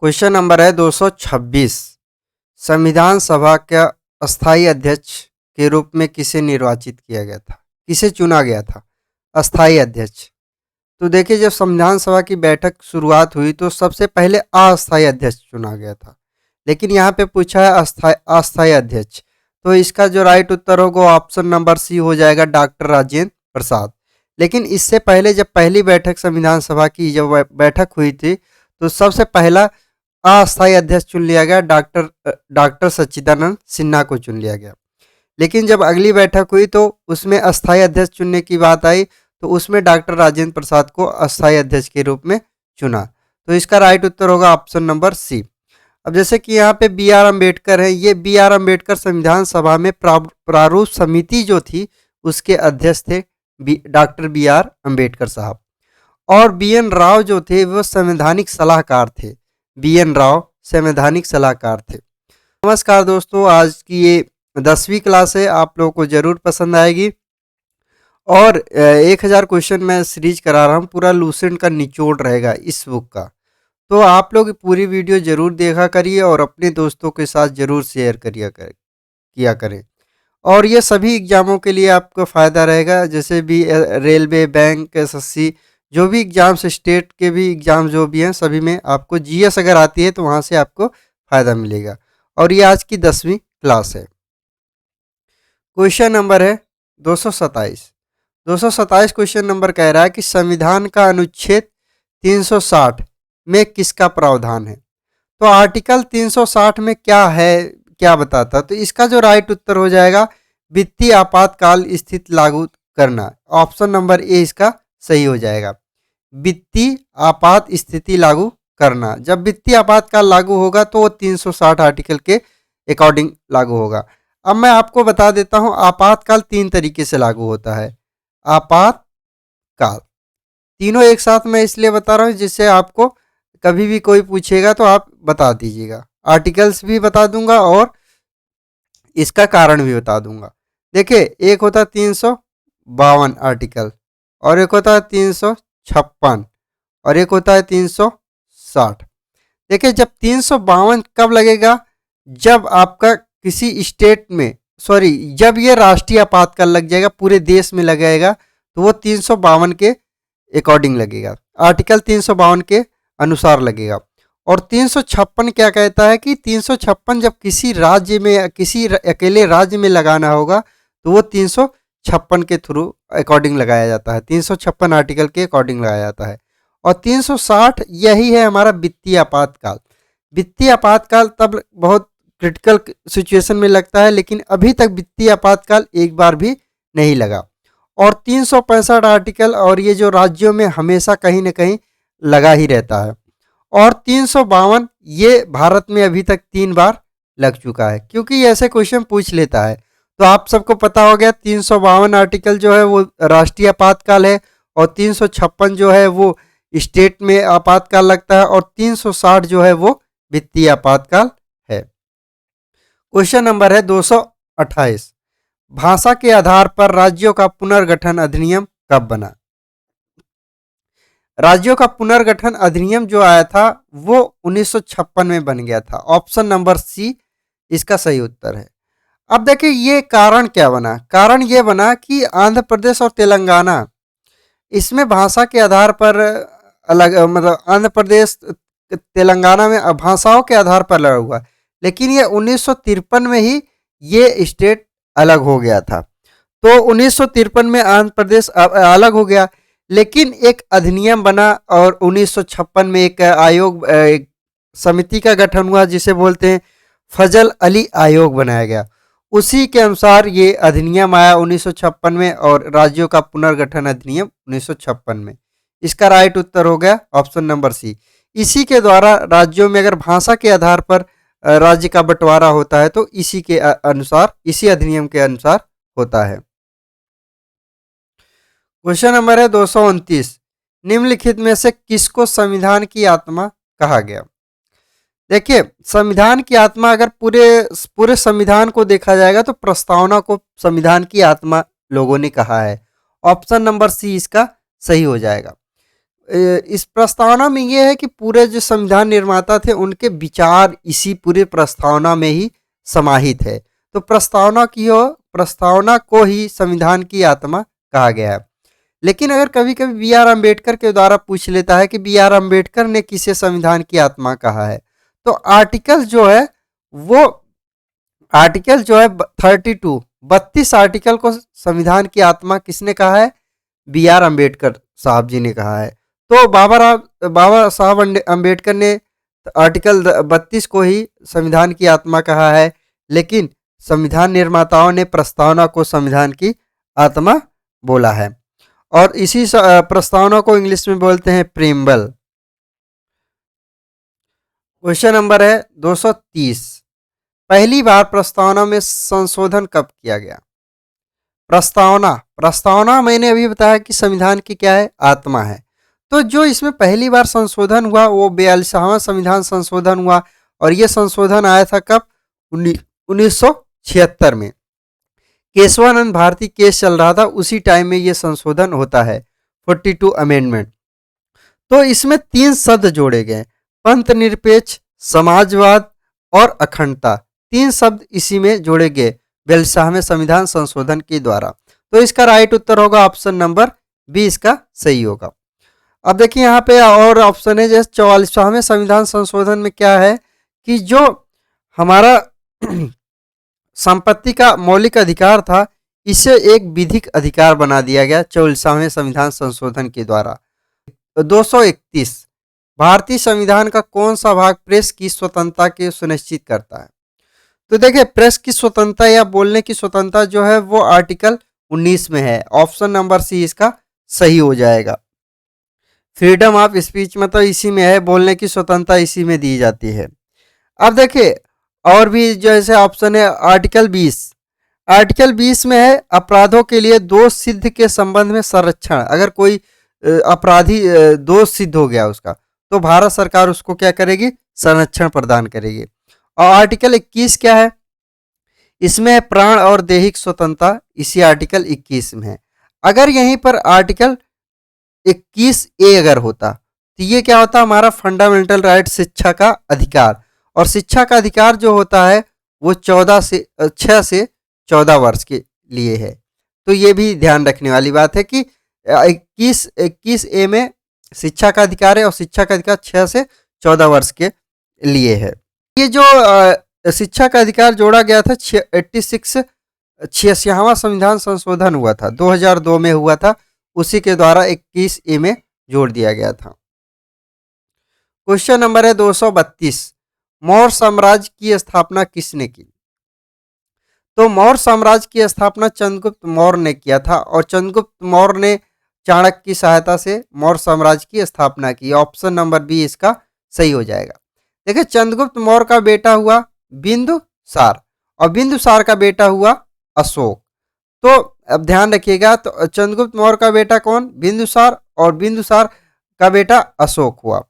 Question number है 226। संविधान सभा का अस्थाई अध्यक्ष के रूप में किसे निर्वाचित किया गया था, किसे चुना गया था अस्थाई अध्यक्ष। तो देखिए, जब संविधान सभा की बैठक शुरुआत हुई तो सबसे पहले अस्थाई अध्यक्ष चुना गया था, लेकिन यहाँ पे पूछा है अस्थाई अध्यक्ष। तो इसका जो राइट उत्तर होगा ऑप्शन नंबर सी हो जाएगा, डॉक्टर राजेंद्र प्रसाद। लेकिन इससे पहले जब पहली बैठक संविधान सभा की जब बैठक हुई थी तो सबसे पहला अस्थाई अध्यक्ष चुन लिया गया, डॉक्टर सच्चिदानंद सिन्हा को चुन लिया गया। लेकिन जब अगली बैठक हुई तो उसमें अस्थाई अध्यक्ष चुनने की बात आई तो उसमें डॉक्टर राजेंद्र प्रसाद को अस्थाई अध्यक्ष के रूप में चुना। तो इसका राइट उत्तर होगा ऑप्शन नंबर सी। अब जैसे कि यहाँ पे बी आर अम्बेडकर है, ये बी आर अम्बेडकर संविधान सभा में प्रारूप समिति जो थी उसके अध्यक्ष थे डॉक्टर बी आर अम्बेडकर साहब। और बी एन राव जो थे वो संवैधानिक सलाहकार थे, बी एन राव संवैधानिक सलाहकार थे। नमस्कार दोस्तों, आज की ये 10वीं क्लास है, आप लोगों को जरूर पसंद आएगी। और 1000 क्वेश्चन मैं सीरीज करा रहा हूँ, पूरा लूसेंट का निचोड़ रहेगा इस बुक का। तो आप लोग पूरी वीडियो जरूर देखा करिए और अपने दोस्तों के साथ जरूर शेयर किया करें। और ये सभी एग्जामों के लिए आपको फ़ायदा रहेगा, जैसे भी रेलवे, बैंक, एसएससी, जो भी एग्जाम्स, स्टेट के भी एग्जाम जो भी हैं, सभी में आपको जीएस अगर आती है तो वहाँ से आपको फ़ायदा मिलेगा। और ये आज की 10वीं क्लास है। क्वेश्चन नंबर है 227। 227 क्वेश्चन नंबर कह रहा है कि संविधान का अनुच्छेद 360 में किसका प्रावधान है। तो आर्टिकल 360 में क्या है, क्या बताता, तो इसका जो राइट उत्तर हो जाएगा वित्तीय आपातकाल स्थिति लागू करना। ऑप्शन नंबर ए इसका सही हो जाएगा, वित्तीय आपात स्थिति लागू करना। जब वित्तीय आपातकाल लागू होगा तो वो 360 आर्टिकल के अकॉर्डिंग लागू होगा। अब मैं आपको बता देता हूं, आपातकाल 3 तरीके से लागू होता है। आपातकाल तीनों एक साथ मैं इसलिए बता रहा हूं जिससे आपको कभी भी कोई पूछेगा तो आप बता दीजिएगा। आर्टिकल्स भी बता दूंगा और इसका कारण भी बता दूंगा। देखिए, एक होता है 352 आर्टिकल, और एक होता है 356, और एक होता है 360। देखिए, जब 352 कब लगेगा, जब आपका किसी स्टेट में, जब ये राष्ट्रीय आपातकाल लग जाएगा, पूरे देश में लगेगा, तो वो 352 के अकॉर्डिंग लगेगा, आर्टिकल 352 के अनुसार लगेगा। और 356 क्या कहता है कि 356 जब किसी राज्य में, किसी अकेले राज्य में लगाना होगा तो वो 356 के थ्रू अकॉर्डिंग लगाया जाता है, 356 आर्टिकल के अकॉर्डिंग लगाया जाता है। और 360 यही है हमारा वित्तीय आपातकाल। वित्तीय आपातकाल तब बहुत क्रिटिकल सिचुएशन में लगता है, लेकिन अभी तक वित्तीय आपातकाल एक बार भी नहीं लगा। और 365 आर्टिकल, और ये जो राज्यों में हमेशा कहीं ना कहीं लगा ही रहता है। और 352 ये भारत में अभी तक 3 बार लग चुका है, क्योंकि ऐसे क्वेश्चन पूछ लेता है। तो आप सबको पता हो गया 352 आर्टिकल जो है वो राष्ट्रीय आपातकाल है, और 356 जो है वो स्टेट में आपातकाल लगता है, और 360 जो है वो वित्तीय आपातकाल है। क्वेश्चन नंबर है 228। भाषा के आधार पर राज्यों का पुनर्गठन अधिनियम कब बना। राज्यों का पुनर्गठन अधिनियम जो आया था वो 1956 में बन गया था। ऑप्शन नंबर सी इसका सही उत्तर है। अब देखिए, ये कारण क्या बना, कारण ये बना कि आंध्र प्रदेश और तेलंगाना, इसमें भाषा के आधार पर अलग, मतलब आंध्र प्रदेश तेलंगाना में भाषाओं के आधार पर अलग हुआ, लेकिन ये 1953 में ही ये स्टेट अलग हो गया था। तो 1953 में आंध्र प्रदेश अलग हो गया, लेकिन एक अधिनियम बना, और 1956 में एक आयोग, एक समिति का गठन हुआ जिसे बोलते हैं फजल अली आयोग बनाया गया। उसी के अनुसार ये अधिनियम आया 1956 में, और राज्यों का पुनर्गठन अधिनियम 1956 में। इसका राइट उत्तर हो गया ऑप्शन नंबर सी। इसी के द्वारा राज्यों में अगर भाषा के आधार पर राज्य का बंटवारा होता है तो इसी के अनुसार, इसी अधिनियम के अनुसार होता है। क्वेश्चन नंबर है 229। निम्नलिखित में से किसको संविधान की आत्मा कहा गया। देखिए, संविधान की आत्मा अगर पूरे संविधान को देखा जाएगा तो प्रस्तावना को संविधान की आत्मा लोगों ने कहा है। ऑप्शन नंबर सी इसका सही हो जाएगा। इस प्रस्तावना में ये है कि पूरे जो संविधान निर्माता थे उनके विचार इसी पूरे प्रस्तावना में ही समाहित है। तो प्रस्तावना को ही संविधान की आत्मा कहा गया है। लेकिन अगर कभी कभी बी आर अम्बेडकर के द्वारा पूछ लेता है कि बी आर अम्बेडकर ने किसे संविधान की आत्मा कहा है, तो आर्टिकल जो है 32 आर्टिकल को संविधान की आत्मा किसने कहा है? बी आर अम्बेडकर साहब जी ने कहा है। तो बाबा साहब अम्बेडकर ने आर्टिकल 32 को ही संविधान की आत्मा कहा है, लेकिन संविधान निर्माताओं ने प्रस्तावना को संविधान की आत्मा बोला है। और इसी प्रस्तावना को इंग्लिश में बोलते हैं प्रीएम्बल। क्वेश्चन नंबर है 230। पहली बार प्रस्तावना में संशोधन कब किया गया? प्रस्तावना मैंने अभी बताया कि संविधान की क्या है? आत्मा है। तो जो इसमें पहली बार संशोधन हुआ वो 42वां संविधान संशोधन हुआ, और ये संशोधन आया था कब? 1976 में। केशवानंद भारती केस चल रहा था, उसी टाइम में ये संशोधन होता है, 42 अमेंडमेंट। तो इसमें 3 शब्द जोड़े गए, पंथ निरपेक्ष, समाजवाद और अखंडता। 3 शब्द इसी में जोड़े गए 42वें संविधान संशोधन के द्वारा। तो इसका राइट उत्तर होगा ऑप्शन नंबर बी, इसका सही होगा। अब देखिए यहाँ पे और ऑप्शन है, जैसे 44वें संविधान संशोधन में क्या है कि जो हमारा संपत्ति का मौलिक अधिकार था, इसे एक विधिक अधिकार बना दिया गया 44वें संविधान संशोधन के द्वारा। 231, भारतीय संविधान का कौन सा भाग प्रेस की स्वतंत्रता के सुनिश्चित करता है? तो देखिए, प्रेस की स्वतंत्रता या बोलने की स्वतंत्रता जो है वो आर्टिकल 19 में है। ऑप्शन नंबर सी इसका सही हो जाएगा। फ्रीडम ऑफ स्पीच मतलब इसी में है, बोलने की स्वतंत्रता इसी में दी जाती है। अब देखिए और भी जैसे ऑप्शन है आर्टिकल 20। आर्टिकल 20 में है अपराधों के लिए दोष सिद्ध के संबंध में संरक्षण। अगर कोई अपराधी दोष सिद्ध हो गया उसका, तो भारत सरकार उसको क्या करेगी? संरक्षण प्रदान करेगी। और आर्टिकल 21 क्या है? इसमें है प्राण और दैहिक स्वतंत्रता, इसी आर्टिकल 21 में है। अगर यहीं पर आर्टिकल 21A अगर होता तो ये क्या होता? हमारा फंडामेंटल राइट, शिक्षा का अधिकार। और शिक्षा का अधिकार जो होता है वो 6 से 14 वर्ष के लिए है। तो ये भी ध्यान रखने वाली बात है कि 21A में शिक्षा का अधिकार है, और शिक्षा का अधिकार 6 से 14 वर्ष के लिए है। ये जो शिक्षा का अधिकार जोड़ा गया था 86वां संविधान संशोधन हुआ था, 2002 में हुआ था, उसी के द्वारा 21A में जोड़ दिया गया था। क्वेश्चन नंबर है 232। मौर्य साम्राज्य की स्थापना किसने की? तो मौर्य साम्राज्य की स्थापना चंद्रगुप्त मौर्य ने किया था, और चंद्रगुप्त मौर्य ने चाणक्य की सहायता से मौर्य साम्राज्य की स्थापना की। ऑप्शन नंबर बी इसका सही हो जाएगा। देखिए, चंद्रगुप्त मौर्य का बेटा हुआ बिंदुसार, और बिंदुसार का बेटा हुआ अशोक। तो अब ध्यान रखिएगा, तो चंद्रगुप्त मौर्य का बेटा कौन? बिंदुसार, और बिंदुसार का बेटा अशोक हुआ।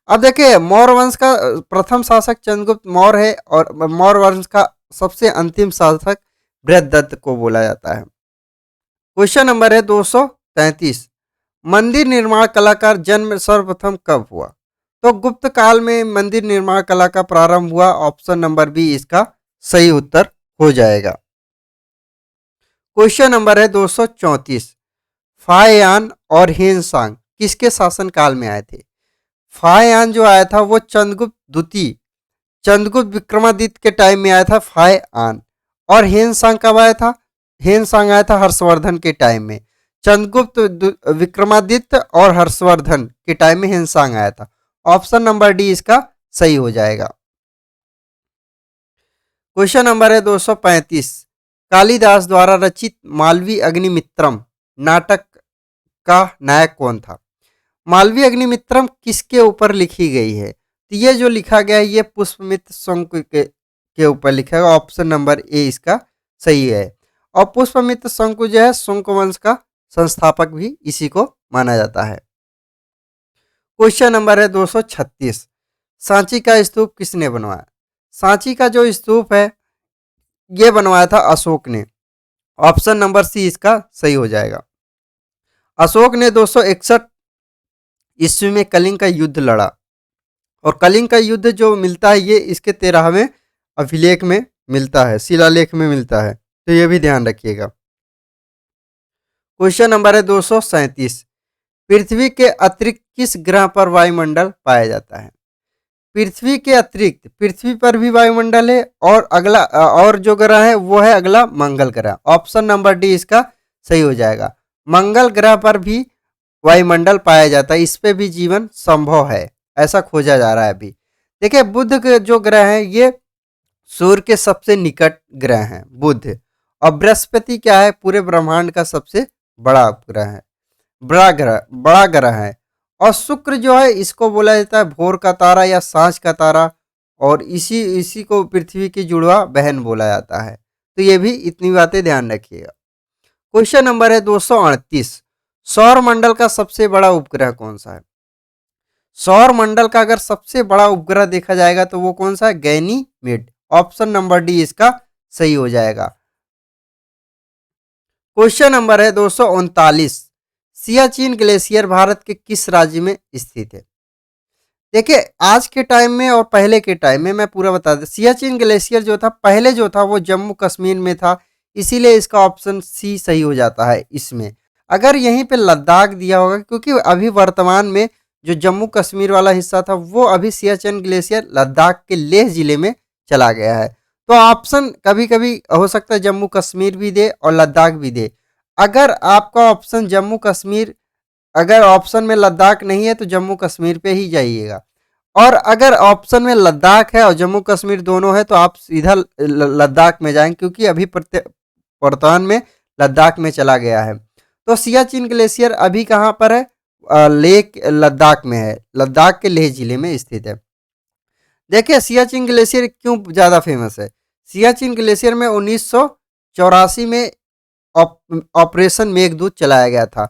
अब देखिए, मौर्य वंश का प्रथम शासक चंद्रगुप्त मौर्य है, और मौर्य वंश का सबसे अंतिम शासक बृहदत्त को बोला जाता है। क्वेश्चन नंबर है 233। मंदिर निर्माण कला का जन्म सर्वप्रथम कब हुआ? तो गुप्त काल में मंदिर निर्माण कला का प्रारंभ हुआ। ऑप्शन नंबर बी इसका सही उत्तर हो जाएगा। क्वेश्चन नंबर है 234। फाह्यान और हेनसांग किसके शासनकाल में आए थे? फाह्यान जो आया था वो चंद्रगुप्त विक्रमादित्य के टाइम में आया था फाह्यान। और हेनसांग कब आया था? हेनसांग आया था हर्षवर्धन के टाइम में। चंद्रगुप्त विक्रमादित्य और हर्षवर्धन के टाइम में हेनसांग आया था। ऑप्शन नंबर डी इसका सही हो जाएगा। क्वेश्चन नंबर है 235। कालिदास द्वारा रचित मालवी अग्निमित्रम नाटक का नायक कौन था? मालवी अग्निमित्रम किसके ऊपर लिखी गई है? तो ये जो लिखा गया है ये पुष्पमित्र शंकु के ऊपर लिखा है। ऑप्शन नंबर ए इसका सही है। और पुष्पमित्र शंकु जो है शंकु वंश का संस्थापक भी इसी को माना जाता है। क्वेश्चन नंबर है 236। सांची का स्तूप किसने बनवाया? सांची का जो स्तूप है ये बनवाया था अशोक ने। ऑप्शन नंबर सी इसका सही हो जाएगा। अशोक ने 261 ईस्वी में कलिंग का युद्ध लड़ा। और कलिंग का युद्ध जो मिलता है ये इसके 13वें अभिलेख में मिलता है, शिलालेख में मिलता है, तो ये भी ध्यान रखिएगा। क्वेश्चन नंबर है 237। पृथ्वी के अतिरिक्त किस ग्रह पर वायुमंडल पाया जाता है? पृथ्वी के अतिरिक्त पृथ्वी पर भी वायुमंडल है, और अगला और जो ग्रह है वो है अगला मंगल ग्रह। ऑप्शन नंबर डी इसका सही हो जाएगा। मंगल ग्रह पर भी वायुमंडल पाया जाता है, इस पे भी जीवन संभव है, ऐसा खोजा जा रहा है अभी। देखिए बुध के जो ग्रह है ये सूर्य के सबसे निकट ग्रह हैं बुध। और बृहस्पति क्या है, पूरे ब्रह्मांड का सबसे बड़ा ग्रह है, बड़ा ग्रह है। और शुक्र जो है इसको बोला जाता है भोर का तारा या सांझ का तारा, और इसी इसी को पृथ्वी की जुड़वा बहन बोला जाता है। तो ये भी इतनी बातें ध्यान रखिएगा। क्वेश्चन नंबर है 238। सौर मंडल का सबसे बड़ा उपग्रह कौन सा है? सौर मंडल का अगर सबसे बड़ा उपग्रह देखा जाएगा तो वो कौन सा है? गैनीमेड। ऑप्शन नंबर डी इसका सही हो जाएगा। क्वेश्चन नंबर है 239। सियाचिन ग्लेशियर भारत के किस राज्य में स्थित है? देखिए आज के टाइम में और पहले के टाइम में मैं पूरा बता दूं, सियाचिन ग्लेशियर जो था पहले जो था वो जम्मू कश्मीर में था, इसीलिए इसका ऑप्शन सी सही हो जाता है इसमें। अगर यहीं पे लद्दाख दिया होगा, क्योंकि अभी वर्तमान में जो जम्मू कश्मीर वाला हिस्सा था वो अभी सियाचिन ग्लेशियर लद्दाख के लेह जिले में चला गया है। तो ऑप्शन कभी कभी हो सकता है जम्मू कश्मीर भी दे और लद्दाख भी दे। अगर आपका ऑप्शन जम्मू कश्मीर, अगर ऑप्शन में लद्दाख नहीं है तो जम्मू कश्मीर पे ही जाइएगा। और अगर ऑप्शन में लद्दाख है और जम्मू कश्मीर दोनों है तो आप सीधा लद्दाख में जाएंगे, क्योंकि अभी वर्तमान में लद्दाख में चला गया है। तो सियाचिन ग्लेशियर अभी कहाँ पर है? लेह लद्दाख में है, लद्दाख के लेह जिले में स्थित है। देखिए सियाचिन ग्लेशियर क्यों ज़्यादा फेमस है? सियाचिन ग्लेशियर में 1984 में ऑपरेशन मेघदूत चलाया गया था,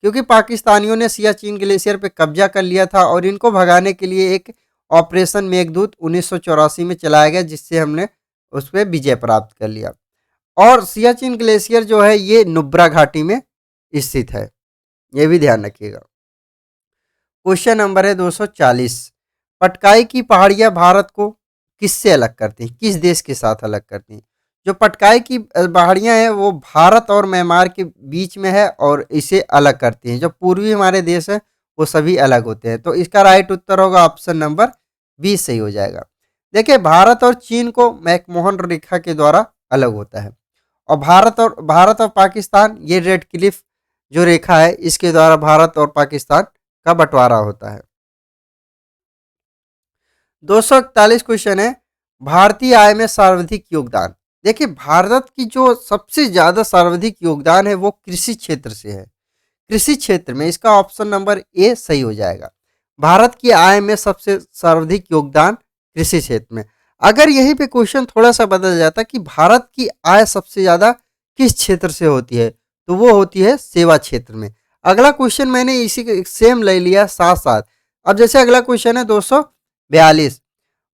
क्योंकि पाकिस्तानियों ने सियाचिन ग्लेशियर पे कब्जा कर लिया था और इनको भगाने के लिए एक ऑपरेशन मेघदूत 1984 में चलाया गया, जिससे हमने उस पर विजय प्राप्त कर लिया। और सियाचिन ग्लेशियर जो है ये नुब्रा घाटी में स्थित है, ये भी ध्यान रखिएगा। क्वेश्चन नंबर है 240। पटकाई की पहाड़ियाँ भारत को किससे अलग करती हैं, किस देश के साथ अलग करती हैं? जो पटकाई की पहाड़ियाँ हैं वो भारत और म्यांमार के बीच में है और इसे अलग करती हैं। जो पूर्वी हमारे देश हैं वो सभी अलग होते हैं। तो इसका राइट उत्तर होगा ऑप्शन नंबर बी सही हो जाएगा। देखिए भारत और चीन को मैकमोहन रेखा के द्वारा अलग होता है, और भारत और पाकिस्तान ये रेड क्लिफ जो रेखा है इसके द्वारा भारत और पाकिस्तान का बंटवारा होता है। 241 क्वेश्चन है, भारतीय आय में सर्वाधिक योगदान। देखिए भारत की जो सबसे ज्यादा सर्वाधिक योगदान है वो कृषि क्षेत्र से है। कृषि क्षेत्र में इसका ऑप्शन नंबर ए सही हो जाएगा। भारत की आय में सबसे सर्वाधिक योगदान कृषि क्षेत्र में। अगर यहीं पे क्वेश्चन थोड़ा सा बदल जाता कि भारत की आय सबसे ज्यादा किस क्षेत्र से होती है, तो वो होती है सेवा क्षेत्र में। अगला क्वेश्चन मैंने इसी के सेम ले लिया साथ साथ। अब जैसे अगला क्वेश्चन है 242।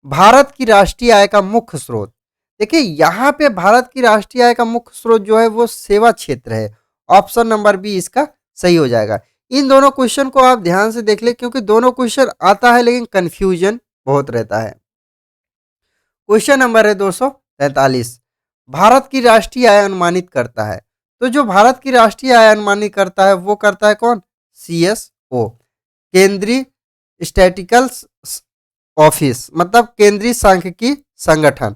भारत की राष्ट्रीय आय का मुख्य स्रोत। देखिए यहाँ पे भारत की राष्ट्रीय आय का मुख्य स्रोत जो है वो सेवा क्षेत्र है। ऑप्शन नंबर बी इसका सही हो जाएगा। इन दोनों क्वेश्चन को आप ध्यान से देख ले, क्योंकि दोनों क्वेश्चन आता है लेकिन कंफ्यूजन बहुत रहता है। क्वेश्चन नंबर है 243। भारत की राष्ट्रीय आय अनुमानित करता है। तो जो भारत की राष्ट्रीय आय अनुमानित करता है वो करता है कौन? CSO, केंद्रीय स्टैटिकल ऑफिस, मतलब केंद्रीय सांख्यिकी संगठन।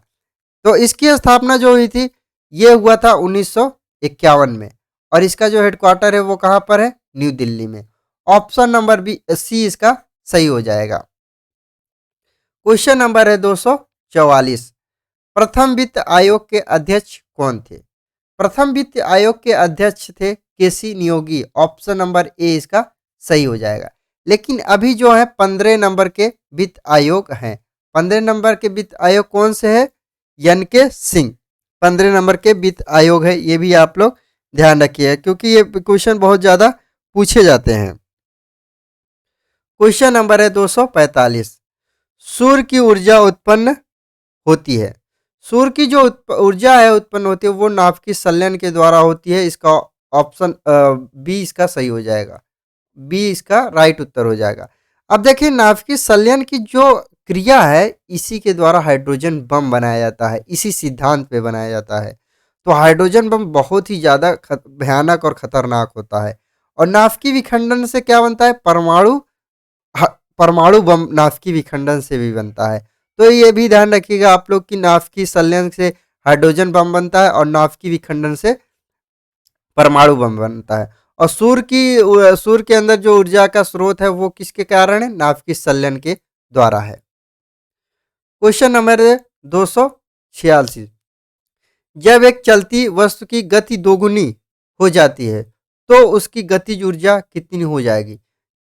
तो इसकी स्थापना जो हुई थी ये हुआ था 1951 में, और इसका जो हेडक्वार्टर है वो कहाँ पर है? न्यू दिल्ली में। ऑप्शन नंबर बी सी इसका सही हो जाएगा। क्वेश्चन नंबर है 244। प्रथम वित्त आयोग के अध्यक्ष कौन थे? प्रथम वित्त आयोग के अध्यक्ष थे केसी नियोगी। ऑप्शन नंबर ए इसका सही हो जाएगा। लेकिन अभी जो है 15 नंबर के वित्त आयोग हैं। 15 नंबर के वित्त आयोग कौन से है? NK सिंह 15 नंबर के वित्त आयोग है, ये भी आप लोग ध्यान रखिए क्योंकि ये क्वेश्चन बहुत ज़्यादा पूछे जाते हैं। क्वेश्चन नंबर है 245। सूर्य की ऊर्जा उत्पन्न होती है। सूर्य की जो ऊर्जा है उत्पन्न होती है वो नाभिकीय संलयन के द्वारा होती है। इसका ऑप्शन बी इसका सही हो जाएगा। बी इसका राइट उत्तर हो जाएगा। अब देखिए नाभिकीय संलयन की जो क्रिया है इसी के द्वारा हाइड्रोजन बम बनाया जाता है, इसी सिद्धांत पे बनाया जाता है। तो हाइड्रोजन बम बहुत ही ज़्यादा भयानक और खतरनाक होता है। और नाभिकीय विखंडन से क्या बनता है, परमाणु बम नाभिकीय विखंडन से भी बनता है। तो ये भी ध्यान रखिएगा आप लोग कि नाभिकीय संलयन से हाइड्रोजन बम बनता है और नाभिकीय विखंडन से परमाणु बम बनता है। और सूर्य के अंदर जो ऊर्जा का स्रोत है वो किसके कारण है, नाभिकीय संलयन के द्वारा है। क्वेश्चन नंबर 286, जब एक चलती वस्तु की गति दोगुनी हो जाती है तो उसकी गतिज ऊर्जा कितनी हो जाएगी।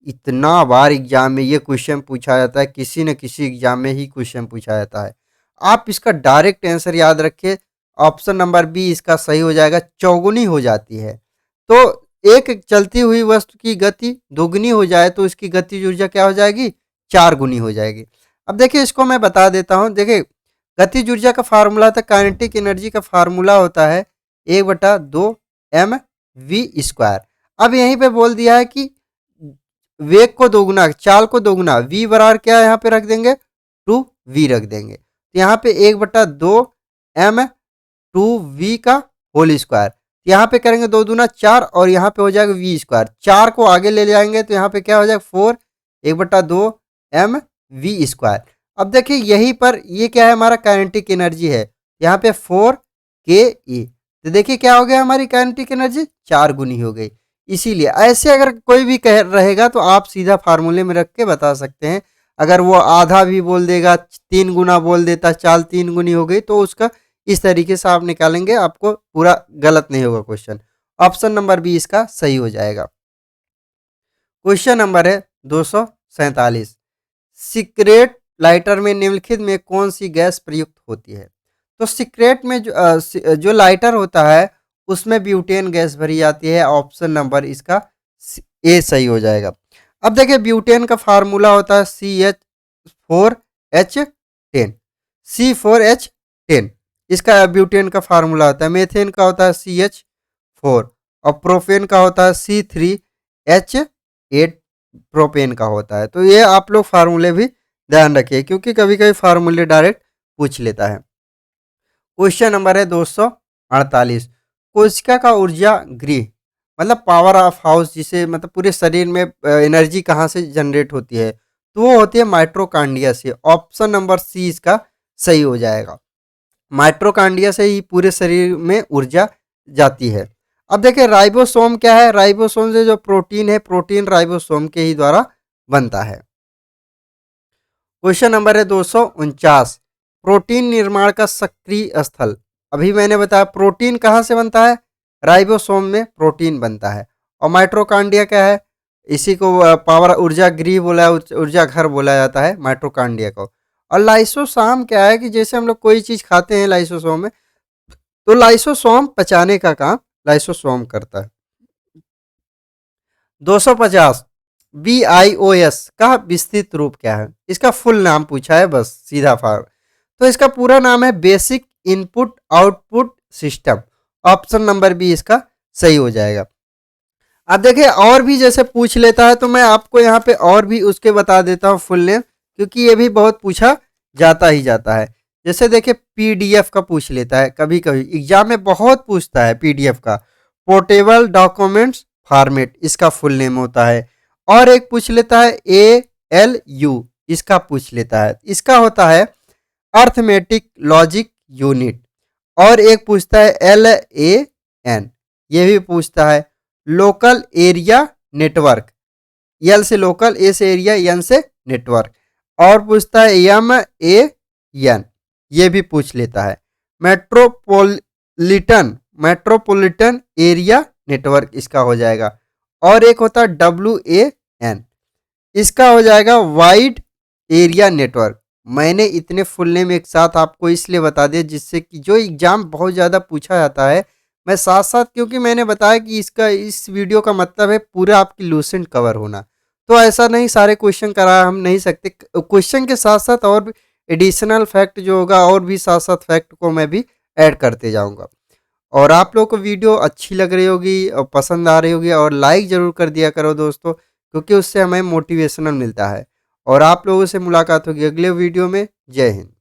इतना बार एग्जाम में ये क्वेश्चन पूछा जाता है, किसी न किसी एग्जाम में ही क्वेश्चन पूछा जाता है। आप इसका डायरेक्ट आंसर याद रखिए, ऑप्शन नंबर बी इसका सही हो जाएगा, चौगुनी हो जाती है। तो एक चलती हुई वस्तु की गति दोगुनी हो जाए तो उसकी गतिज ऊर्जा क्या हो जाएगी, 4 गुनी हो जाएगी। अब देखिए इसको मैं बता देता हूँ। देखिए गतिज ऊर्जा का फार्मूला था, काइनेटिक एनर्जी का फार्मूला होता है 1/2 mv²। अब यहीं पे बोल दिया है कि वेग को दोगुना, चाल को दोगुना, v बराबर क्या यहाँ पे रख देंगे 2v रख देंगे। तो यहाँ पे 1/2m2v का होल स्क्वायर, यहाँ पे करेंगे 2 दूना 4 और यहाँ पे हो जाएगा v²। 4 को आगे ले जाएंगे तो यहाँ पे क्या हो जाएगा 4, 1/2mv²। अब देखिए यहीं पर ये क्या है, हमारा काइनेटिक एनर्जी है, यहाँ पे 4ke। तो देखिए क्या हो गया, हमारी काइनेटिक एनर्जी 4 गुनी हो गई। इसीलिए ऐसे अगर कोई भी कह रहेगा तो आप सीधा फार्मूले में रख के बता सकते हैं। अगर वो आधा भी बोल देगा, 3 गुना बोल देता, चाल 3 गुनी हो गई, तो उसका इस तरीके से आप निकालेंगे, आपको पूरा गलत नहीं होगा क्वेश्चन। ऑप्शन नंबर बी इसका सही हो जाएगा। क्वेश्चन नंबर है 247, सिगरेट लाइटर में निम्नलिखित में कौन सी गैस प्रयुक्त होती है। तो सिगरेट में जो लाइटर होता है उसमें ब्यूटेन गैस भरी जाती है। ऑप्शन नंबर इसका ए सही हो जाएगा। अब देखिए ब्यूटेन का फार्मूला होता है CH4H10, C4H10 इसका ब्यूटेन का फार्मूला होता है। मेथेन का होता है CH4 और प्रोपेन का होता है C3H8 प्रोपेन का होता है। तो ये आप लोग फार्मूले भी ध्यान रखिए क्योंकि कभी कभी फार्मूले डायरेक्ट पूछ लेता है। क्वेश्चन नंबर है 248, कोशिका का ऊर्जा गृह मतलब पावर ऑफ हाउस, जिसे मतलब पूरे शरीर में एनर्जी कहाँ से जनरेट होती है, तो वो होती है माइट्रोकांडिया से। ऑप्शन नंबर सी इसका सही हो जाएगा, माइट्रोकांडिया से ही पूरे शरीर में ऊर्जा जाती है। अब देखिए राइबोसोम क्या है, राइबोसोम से जो प्रोटीन है, प्रोटीन राइबोसोम के ही द्वारा बनता है। क्वेश्चन नंबर है 249, प्रोटीन निर्माण का सक्रिय स्थल। अभी मैंने बताया प्रोटीन कहाँ से बनता है, राइबोसोम में प्रोटीन बनता है। और माइट्रोकांडिया क्या है, इसी को पावर ऊर्जा गृह बोला, ऊर्जा घर बोला जाता है माइट्रोकांडिया को। और लाइसोसोम क्या है कि जैसे हम लोग कोई चीज़ खाते हैं लाइसोसोम में, तो लाइसोसोम पचाने का काम लाइसोसोम करता है। 250, BIOS का विस्तृत रूप क्या है, इसका फुल नाम पूछा है बस सीधा फार। तो इसका पूरा नाम है basic input output system. Option number B इसका सही हो जाएगा। अब देखिए और भी जैसे पूछ लेता है तो मैं आपको यहाँ पे और भी उसके बता देता हूँ फुल नेम, क्योंकि ये भी बहुत पूछा जाता ही जाता है। जैसे देखिए PDF का पूछ लेता है, कभी कभी एग्जाम में बहुत पूछता है PDF का, पोर्टेबल डॉक्यूमेंट्स फॉर्मेट इसका फुल नेम होता है। और एक पूछ लेता है ALU, इसका पूछ लेता है, इसका होता है अर्थमेटिक लॉजिक यूनिट। और एक पूछता है LAN, ये भी पूछता है लोकल एरिया नेटवर्क, L से लोकल, A से एरिया, N से नेटवर्क। और पूछता है MAN, ये भी पूछ लेता है मेट्रोपॉलिटन एरिया नेटवर्क, इसका हो जाएगा। और एक होता है WAN, इसका हो जाएगा वाइड एरिया नेटवर्क। मैंने इतने फुल नेम एक साथ आपको इसलिए बता दिया जिससे कि जो एग्जाम बहुत ज़्यादा पूछा जाता है, मैं साथ साथ, क्योंकि मैंने बताया कि इसका इस वीडियो का मतलब है पूरा आपकी लूसेंट कवर होना, तो ऐसा नहीं सारे क्वेश्चन करा हम नहीं सकते, क्वेश्चन के साथ साथ और भी एडिशनल फैक्ट जो होगा और भी साथ साथ फैक्ट को मैं भी ऐड करते जाऊंगा। और आप लोग को वीडियो अच्छी लग रही होगी और पसंद आ रही होगी और लाइक ज़रूर कर दिया करो दोस्तों, क्योंकि उससे हमें मोटिवेशनल मिलता है। और आप लोगों से मुलाकात होगी अगले वीडियो में। जय हिंद।